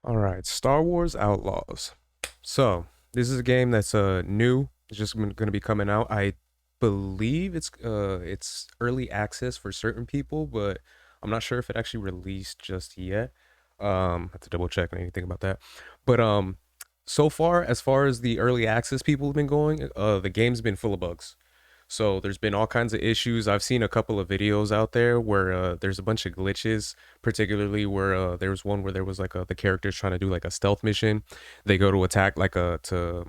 All right, Star Wars Outlaws. So this is a game that's new. It's just going to be coming out. I believe it's early access for certain people, but I'm not sure if it actually released just yet. I have to double check on anything about that. But so far as the early access people have been going, the game's been full of bugs. So there's been all kinds of issues. I've seen a couple of videos out there where there's a bunch of glitches, particularly where there was one where there was like the characters trying to do like a stealth mission. They go to attack like a to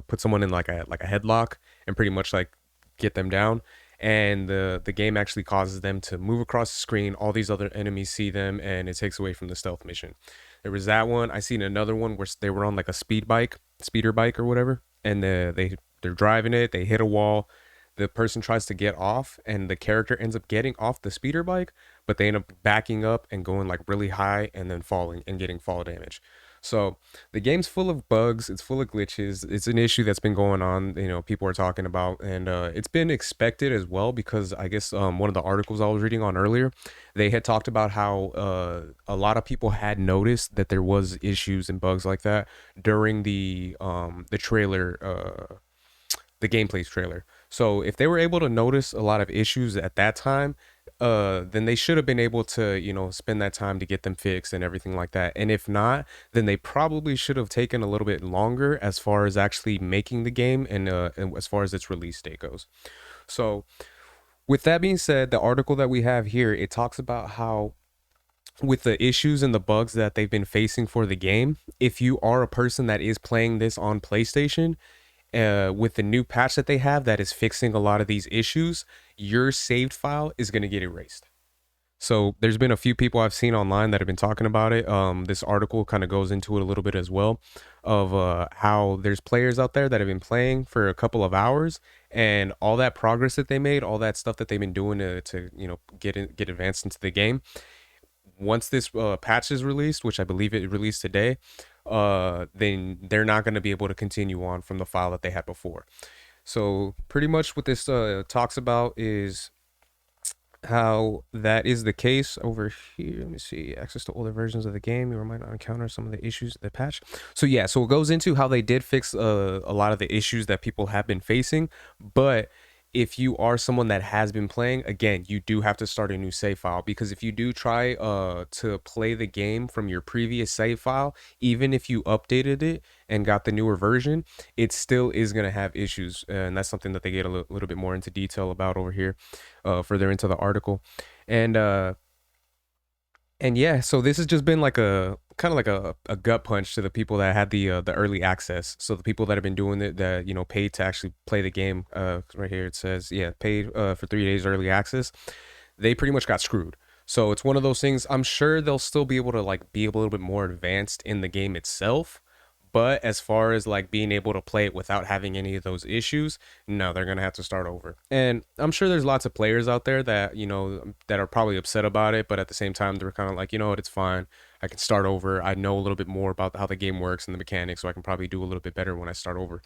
put someone in like a headlock and pretty much like get them down. And the game actually causes them to move across the screen. All these other enemies see them, and it takes away from the stealth mission. There was that one. I seen another one where they were on like a speeder bike or whatever, and they're driving it. They hit a wall. The person tries to get off, and the character ends up getting off the speeder bike, but they end up backing up and going like really high and then falling and getting fall damage. So the game's full of bugs. It's full of glitches. It's an issue that's been going on. People are talking about, and it's been expected as well because I guess one of the articles I was reading on earlier, they had talked about how a lot of people had noticed that there was issues and bugs like that during the trailer. The gameplay trailer. So if they were able to notice a lot of issues at that time, then they should have been able to, spend that time to get them fixed and everything like that. And if not, then they probably should have taken a little bit longer as far as actually making the game and as far as its release date goes. So with that being said, the article that we have here, it talks about how with the issues and the bugs that they've been facing for the game, if you are a person that is playing this on PlayStation, with the new patch that they have that is fixing a lot of these issues, your saved file is going to get erased. So there's been a few people I've seen online that have been talking about it. This article kind of goes into it a little bit as well, of how there's players out there that have been playing for a couple of hours, and all that progress that they made, all that stuff that they've been doing to get advanced into the game. Once this patch is released, which I believe it released today, then they're not going to be able to continue on from the file that they had before. So pretty much what this talks about is how that is the case over here. Let me see. Access to older versions of the game. You might not encounter some of the issues of the patch. So yeah, so it goes into how they did fix a lot of the issues that people have been facing, but if you are someone that has been playing, again, you do have to start a new save file, because if you do try to play the game from your previous save file, even if you updated it and got the newer version, it still is going to have issues, and that's something that they get a little bit more into detail about over here, further into the article. And uh and yeah, so this has just been like a kind of like a gut punch to the people that had the early access. So the people that have been doing it, that paid to actually play the game. Right here it says, yeah, paid for 3 days early access. They pretty much got screwed. So it's one of those things. I'm sure they'll still be able to like be a little bit more advanced in the game itself. But as far as like being able to play it without having any of those issues, no, they're gonna have to start over. And I'm sure there's lots of players out there that that are probably upset about it, but at the same time, they're kind of like, what, it's fine. I can start over. I know a little bit more about how the game works and the mechanics, so I can probably do a little bit better when I start over.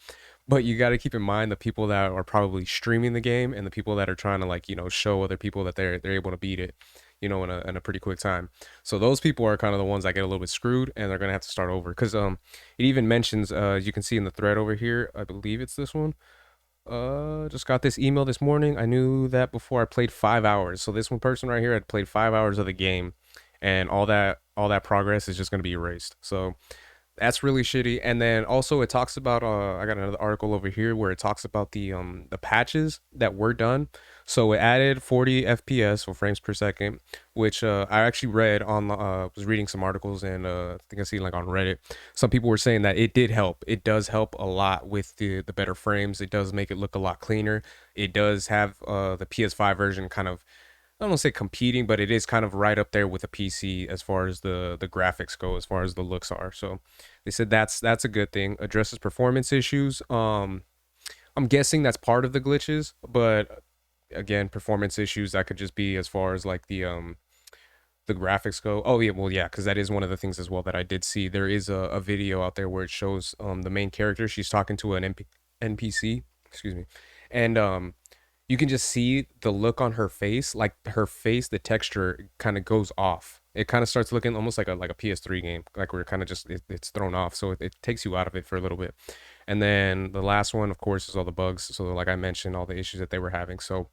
But you got to keep in mind the people that are probably streaming the game and the people that are trying to like show other people that they're able to beat it, in a pretty quick time. So those people are kind of the ones that get a little bit screwed, and they're gonna have to start over because it even mentions, as you can see in the thread over here, I believe it's this one. Just got this email this morning. I knew that before I played 5 hours. So this one person right here had played 5 hours of the game, and all that progress is just gonna be erased. So that's really shitty. And then also it talks about I got another article over here where it talks about the patches that were done. So it added 40 FPS or frames per second, which I actually read on was reading some articles, and I think I seen like on Reddit. Some people were saying that it did help. It does help a lot with the better frames. It does make it look a lot cleaner. It does have the PS5 version kind of, I don't want to say competing, but it is kind of right up there with a PC as far as the graphics go, as far as the looks are. So they said that's a good thing. Addresses performance issues. I'm guessing that's part of the glitches, but again, performance issues that could just be as far as like the graphics go. Oh yeah, well yeah, because that is one of the things as well that I did see. There is a video out there where it shows the main character. She's talking to an NPC, excuse me, and you can just see the look on her face, like her face, the texture kind of goes off, it kind of starts looking almost like a PS3 game, like we're kind of just it's thrown off, so it takes you out of it for a little bit. And then the last one, of course, is all the bugs. So like I mentioned, all the issues that they were having. So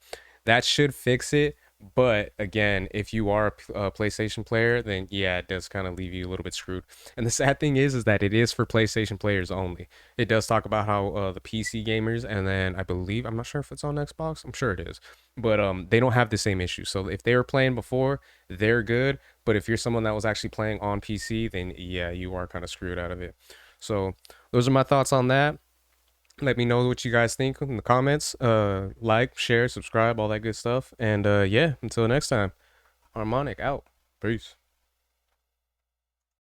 that should fix it. But again, if you are a PlayStation player, then yeah, it does kind of leave you a little bit screwed. And the sad thing is that it is for PlayStation players only. It does talk about how the PC gamers, and then I believe, I'm not sure if it's on Xbox. I'm sure it is, but they don't have the same issue. So if they were playing before, they're good. But if you're someone that was actually playing on PC, then yeah, you are kind of screwed out of it. So those are my thoughts on that. Let me know what you guys think in the comments. Like, share, subscribe, all that good stuff. And yeah, until next time, Harmonic out. Peace.